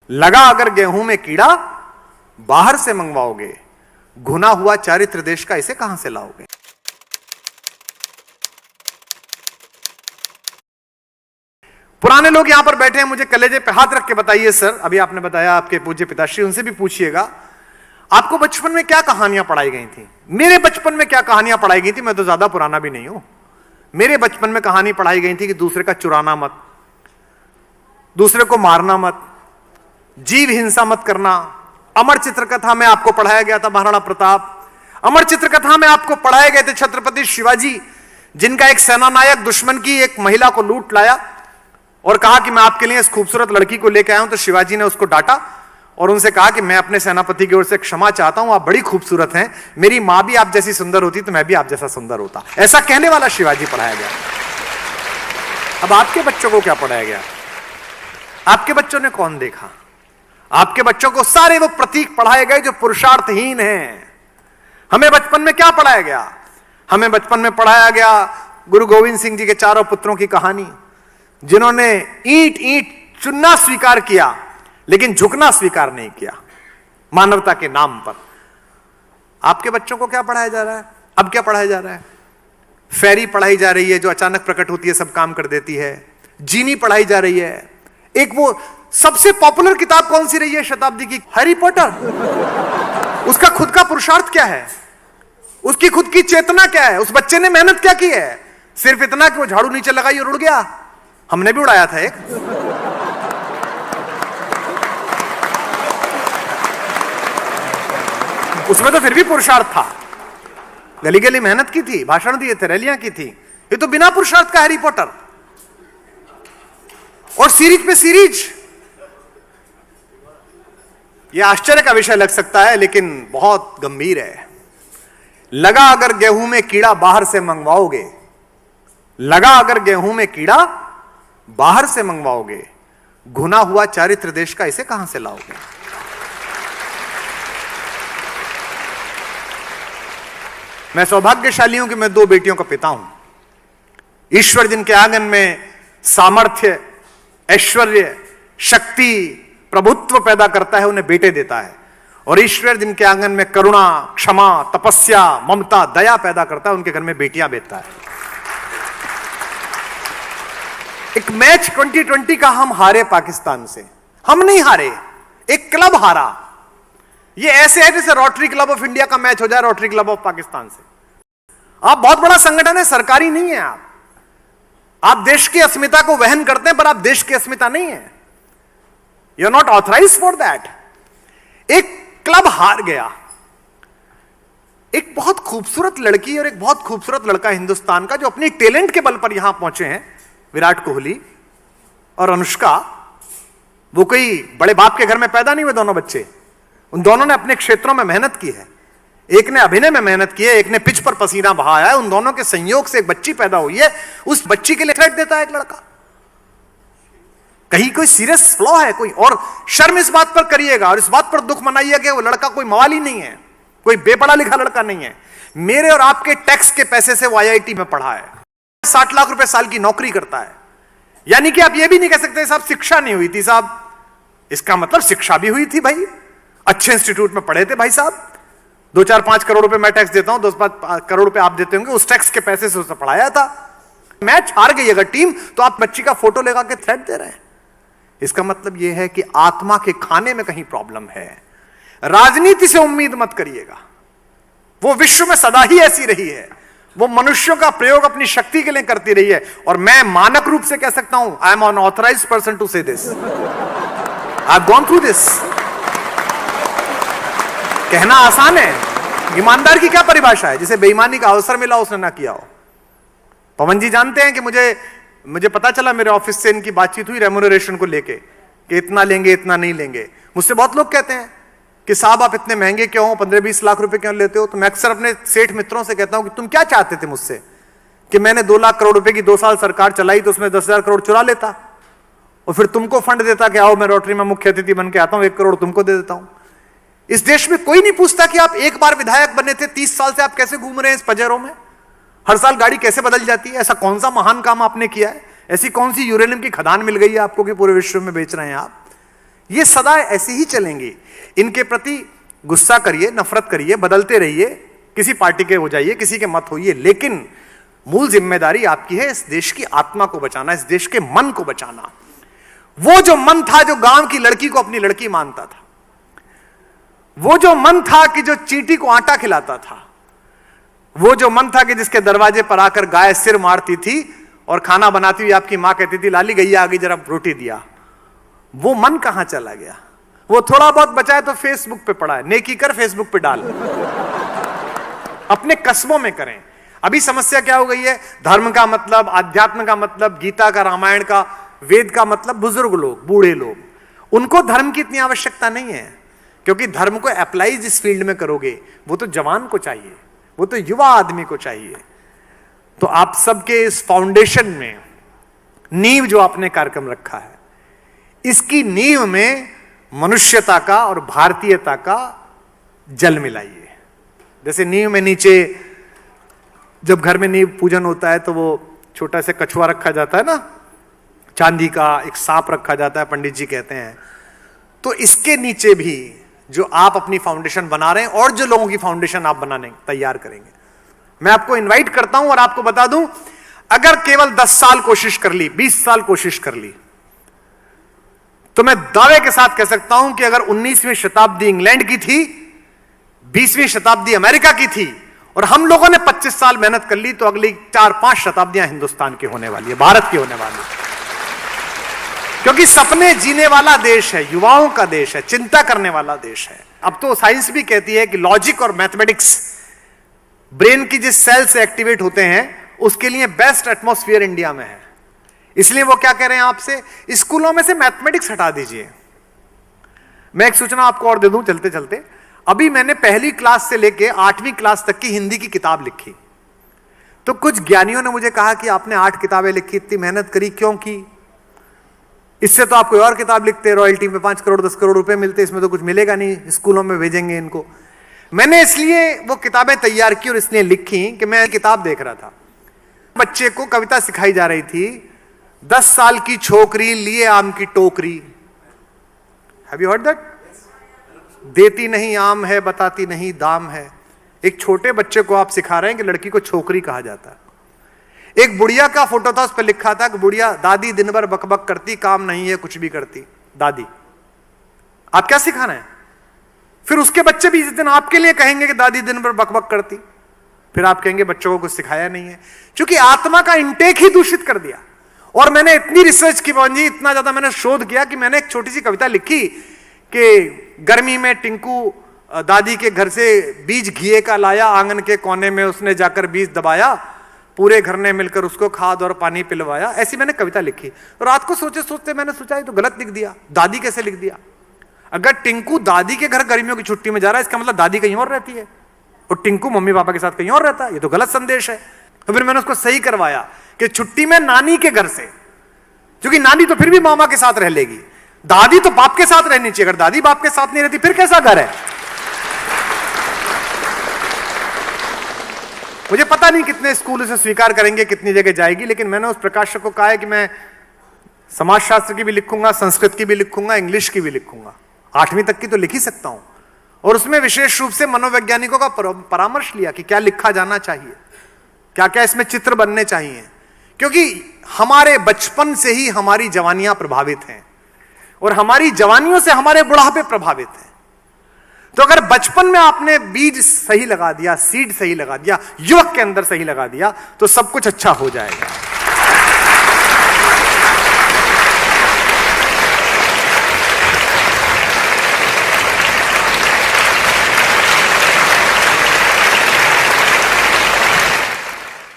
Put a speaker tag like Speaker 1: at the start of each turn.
Speaker 1: लगा अगर गेहूं में कीड़ा, बाहर से मंगवाओगे, घुना हुआ चारित्र देश का इसे कहां से लाओगे। पुराने लोग यहां पर बैठे हैं, मुझे कलेजे पे हाथ रख के बताइए सर, अभी आपने बताया आपके पूज्य पिताश्री, उनसे भी पूछिएगा आपको बचपन में क्या कहानियां पढ़ाई गई थी। मेरे बचपन में क्या कहानियां पढ़ाई गई थी, मैं तो ज्यादा पुराना भी नहीं हूं। मेरे बचपन में कहानी पढ़ाई गई थी कि दूसरे का चुराना मत, दूसरे को मारना मत, जीव हिंसा मत करना। अमर चित्रकथा में आपको पढ़ाया गया था महाराणा प्रताप। अमर चित्रकथा में आपको पढ़ाए गए थे छत्रपति शिवाजी, जिनका एक सेनानायक दुश्मन की एक महिला को लूट लाया और कहा कि मैं आपके लिए इस खूबसूरत लड़की को लेकर आया हूं। तो शिवाजी ने उसको डांटा और उनसे कहा कि मैं अपने सेनापति की ओर से क्षमा चाहता हूं, आप बड़ी खूबसूरत हैं, मेरी मां भी आप जैसी सुंदर होती तो मैं भी आप जैसा सुंदर होता। ऐसा कहने वाला शिवाजी पढ़ाया गया। अब आपके बच्चों को क्या पढ़ाया गया? आपके बच्चों ने कौन देखा? आपके बच्चों को सारे वो प्रतीक पढ़ाए गए जो पुरुषार्थहीन हैं। हमें बचपन में क्या पढ़ाया गया? हमें बचपन में पढ़ाया गया गुरु गोविंद सिंह जी के चारों पुत्रों की कहानी, जिन्होंने ईंट ईंट चुनना स्वीकार किया लेकिन झुकना स्वीकार नहीं किया मानवता के नाम पर। आपके बच्चों को क्या पढ़ाया जा रहा है? अब क्या पढ़ाया जा रहा है? फेरी पढ़ाई जा रही है जो अचानक प्रकट होती है, सब काम कर देती है। जीनी पढ़ाई जा रही है। एक वो सबसे पॉपुलर किताब कौन सी रही है शताब्दी की? Harry Potter. उसका खुद का पुरुषार्थ क्या है? उसकी खुद की चेतना क्या है? उस बच्चे ने मेहनत क्या की है? सिर्फ इतना कि वो झाड़ू नीचे लगाई और उड़ गया। हमने भी उड़ाया था एक। उसमें तो फिर भी पुरुषार्थ था, गली गली मेहनत की थी, भाषण दिए थे, रैलियां की थी। ये तो बिना पुरुषार्थ का हैरी पॉटर। और सीरीज पे सीरीज। यह आश्चर्य का विषय लग सकता है लेकिन बहुत गंभीर है। लगा अगर गेहूं में कीड़ा, बाहर से मंगवाओगे। लगा अगर गेहूं में कीड़ा, बाहर से मंगवाओगे, घुना हुआ चारित्र देश का इसे कहां से लाओगे। मैं सौभाग्यशाली हूं कि मैं दो बेटियों का पिता हूं। ईश्वर जिनके आंगन में सामर्थ्य, ऐश्वर्य, शक्ति, प्रभुत्व पैदा करता है, उन्हें बेटे देता है। और ईश्वर जिनके आंगन में करुणा, क्षमा, तपस्या, ममता, दया पैदा करता है, उनके घर में बेटियां भेजता है। एक मैच 2020 का हम हारे पाकिस्तान से। हम नहीं हारे, एक क्लब हारा। ये ऐसे है जैसे रोटरी क्लब ऑफ इंडिया का मैच हो जाए रोटरी क्लब ऑफ पाकिस्तान से। आप बहुत बड़ा संगठन है, सरकारी नहीं है। आप देश की अस्मिता को वहन करते हैं पर आप देश की अस्मिता नहीं है। You are not authorise for that. एक क्लब हार गया। एक बहुत खूबसूरत लड़की और एक बहुत खूबसूरत लड़का हिंदुस्तान का, जो अपनी टैलेंट के बल पर यहां पहुंचे हैं, विराट कोहली और अनुष्का। वो कोई बड़े बाप के घर में पैदा नहीं हुए दोनों बच्चे। उन दोनों ने अपने क्षेत्रों में मेहनत की है। एक ने अभिनय में मेहनत की है, एक ने पिच पर पसीना बहाया है। उन दोनों के संयोग से एक बच्ची पैदा हुई है। उस बच्ची के लिए थ्रेट देता है एक लड़का। कहीं कोई सीरियस फ्लॉ है कोई? और शर्म इस बात पर करिएगा और इस बात पर दुख मनाइए कि वो लड़का कोई मवाली नहीं है, कोई बेपढ़ा लिखा लड़का नहीं है। मेरे और आपके टैक्स के पैसे से वो IIT में पढ़ा है, 60 लाख रुपए साल की नौकरी करता है। यानी कि आप ये भी नहीं कह सकते साहब शिक्षा नहीं हुई थी। साहब इसका मतलब शिक्षा भी हुई थी भाई, अच्छे इंस्टीट्यूट में पढ़े थे भाई साहब। 2-4-5 करोड़ रुपए मैं टैक्स देता हूं, 2-5 करोड़ रुपए आप देते होंगे, उस टैक्स के पैसे से उसे पढ़ाया था। मैच हार गई अगर टीम, तो आप बच्ची का फोटो लगा के थ्रेट दे रहे हैं। इसका मतलब यह है कि आत्मा के खाने में कहीं प्रॉब्लम है। राजनीति से उम्मीद मत करिएगा, वो विश्व में सदा ही ऐसी रही है। वो मनुष्यों का प्रयोग अपनी शक्ति के लिए करती रही है। और मैं मानक रूप से कह सकता हूं, I am an authorised person to say this. I have gone through this. कहना आसान है। ईमानदार की क्या परिभाषा है? जिसे बेईमानी का अवसर मिला उसने ना किया हो। पवन जी जानते हैं कि मुझे पता चला, मेरे ऑफिस से इनकी बातचीत हुई रेम्यूनरेशन को लेके कि इतना लेंगे इतना नहीं लेंगे। मुझसे बहुत लोग कहते हैं कि साहब आप इतने महंगे क्यों हो, 15-20 लाख रुपए क्यों लेते हो? तो मैं अक्सर अपने सेठ मित्रों से कहता हूं कि तुम क्या चाहते थे मुझसे? कि मैंने 2 लाख करोड़ रुपए की 2 साल सरकार चलाई तो उसमें 10,000 करोड़ चुरा लेता और फिर तुमको फंड देता कि आओ मैं रोटरी में मुख्य अतिथि बन के आता हूं, 1 करोड़ तुमको दे देता हूं। इस देश में कोई नहीं पूछता कि आप एक बार विधायक बने थे, 30 साल से आप कैसे घूम रहे हैं इस पजेरों में, हर साल गाड़ी कैसे बदल जाती है। ऐसा कौन सा महान काम आपने किया है? ऐसी कौन सी यूरेनियम की खदान मिल गई है आपको कि पूरे विश्व में बेच रहे हैं आप? ये सदा ऐसे ही चलेंगे। इनके प्रति गुस्सा करिए, नफरत करिए, बदलते रहिए, किसी पार्टी के हो जाइए, किसी के मत होइए, लेकिन मूल जिम्मेदारी आपकी है इस देश की आत्मा को बचाना, इस देश के मन को बचाना। वो जो मन था जो गांव की लड़की को अपनी लड़की मानता था, वो जो मन था कि जो चींटी को आटा खिलाता था, वो जो मन था कि जिसके दरवाजे पर आकर गाय सिर मारती थी और खाना बनाती हुई आपकी मां कहती थी लाली गैया आ गई जरा रोटी दिया, वो मन कहां चला गया? वो थोड़ा बहुत बचा है तो फेसबुक पे पड़ा है, नेकी कर फेसबुक पे डाल, अपने कस्बों में करें। अभी समस्या क्या हो गई है? धर्म का मतलब, आध्यात्म का मतलब, गीता का, रामायण का, वेद का मतलब बुजुर्ग लोग, बूढ़े लोग, उनको धर्म की इतनी आवश्यकता नहीं है, क्योंकि धर्म को अप्लाई जिस फील्ड में करोगे वो तो जवान को चाहिए, वो तो युवा आदमी को चाहिए। तो आप सबके इस फाउंडेशन में नींव जो आपने कार्यक्रम रखा है, इसकी नींव में मनुष्यता का और भारतीयता का जल मिलाइए। जैसे नींव में नीचे जब घर में नींव पूजन होता है तो वो छोटा सा कछुआ रखा जाता है ना, चांदी का, एक सांप रखा जाता है, पंडित जी कहते हैं। तो इसके नीचे भी जो आप अपनी फाउंडेशन बना रहे हैं और जो लोगों की फाउंडेशन आप बनाने तैयार करेंगे, मैं आपको इनवाइट करता हूं और आपको बता दूं, अगर केवल 10 साल कोशिश कर ली, 20 साल कोशिश कर ली, तो मैं दावे के साथ कह सकता हूं कि अगर 19वीं शताब्दी इंग्लैंड की थी, 20वीं शताब्दी अमेरिका की थी, और हम लोगों ने 25 साल मेहनत कर ली, तो अगली 4-5 शताब्दियां हिंदुस्तान की होने वाली है, भारत की होने वाली है। क्योंकि सपने जीने वाला देश है, युवाओं का देश है, चिंता करने वाला देश है। अब तो साइंस भी कहती है कि लॉजिक और मैथमेटिक्स ब्रेन की जिस सेल से एक्टिवेट होते हैं उसके लिए बेस्ट एटमॉस्फेयर इंडिया में है। इसलिए वो क्या कह रहे हैं आपसे, स्कूलों में से मैथमेटिक्स हटा दीजिए। मैं एक सूचना आपको और दे दूं चलते चलते, अभी मैंने पहली क्लास से लेके 8वीं क्लास तक की हिंदी की किताब लिखी, तो कुछ ज्ञानियों ने मुझे कहा कि आपने 8 किताबें लिखी, इतनी मेहनत करी क्यों की? इससे तो आप कोई और किताब लिखते, रॉयल्टी में 5 करोड़ 10 करोड़ रुपए मिलते, इसमें तो कुछ मिलेगा नहीं, स्कूलों में भेजेंगे इनको। मैंने इसलिए वो किताबें तैयार की और इसलिए लिखी कि मैं किताब देख रहा था, बच्चे को कविता सिखाई जा रही थी, 10 साल की छोकरी लिए आम की टोकरी। Have you heard that? देती नहीं आम है, बताती नहीं दाम है। एक छोटे बच्चे को आप सिखा रहे हैं कि लड़की को छोकरी कहा जाता है। एक बुढ़िया का फोटो था, उस पर लिखा था कि बुढ़िया दादी दिन भर बकबक करती, काम नहीं है कुछ भी करती दादी। आप क्या सिखा रहे हैं? फिर उसके बच्चे भी इस दिन आपके लिए कहेंगे कि दादी दिन भर बकबक करती, फिर आप कहेंगे बच्चों को कुछ सिखाया नहीं है, क्योंकि आत्मा का इंटेक ही दूषित कर दिया। और मैंने इतनी रिसर्च की पवन जी, इतना ज्यादा मैंने शोध किया कि मैंने एक छोटी सी कविता लिखी कि गर्मी में टिंकू दादी के घर से बीज घिए का लाया, आंगन के कोने में उसने जाकर बीज दबाया, पूरे घर ने मिलकर उसको खाद और पानी पिलवाया। ऐसी मैंने कविता लिखी। तो रात को सोचते सोचते मैंने सोचा ये तो गलत लिख दिया, दादी कैसे लिख दिया? अगर टिंकू दादी के घर गर्मियों की छुट्टी में जा रहा है, इसका मतलब दादी कहीं और रहती है और टिंकू मम्मी पापा के साथ कहीं और रहता है, ये तो गलत संदेश है। तो फिर मैंने उसको सही करवाया कि छुट्टी में नानी के घर से, क्योंकि नानी तो फिर भी मामा के साथ रह लेगी, दादी तो बाप के साथ रहनी चाहिए। अगर दादी बाप के साथ नहीं रहती फिर कैसा घर है? मुझे पता नहीं कितने स्कूल इसे स्वीकार करेंगे, कितनी जगह जाएगी, लेकिन मैंने उस प्रकाशक को कहा है कि मैं समाजशास्त्र की भी लिखूंगा, संस्कृत की भी लिखूंगा, इंग्लिश की भी लिखूंगा, 8वीं तक की तो लिख ही सकता हूं। और उसमें विशेष रूप से मनोवैज्ञानिकों का परामर्श लिया कि क्या लिखा जाना चाहिए, क्या क्या इसमें चित्र बनने चाहिए, क्योंकि हमारे बचपन से ही हमारी जवानियां प्रभावित हैं और हमारी जवानियों से हमारे बुढ़ापे प्रभावित हैं। तो अगर बचपन में आपने बीज सही लगा दिया, सीड सही लगा दिया, युवक के अंदर सही लगा दिया, तो सब कुछ अच्छा हो जाएगा।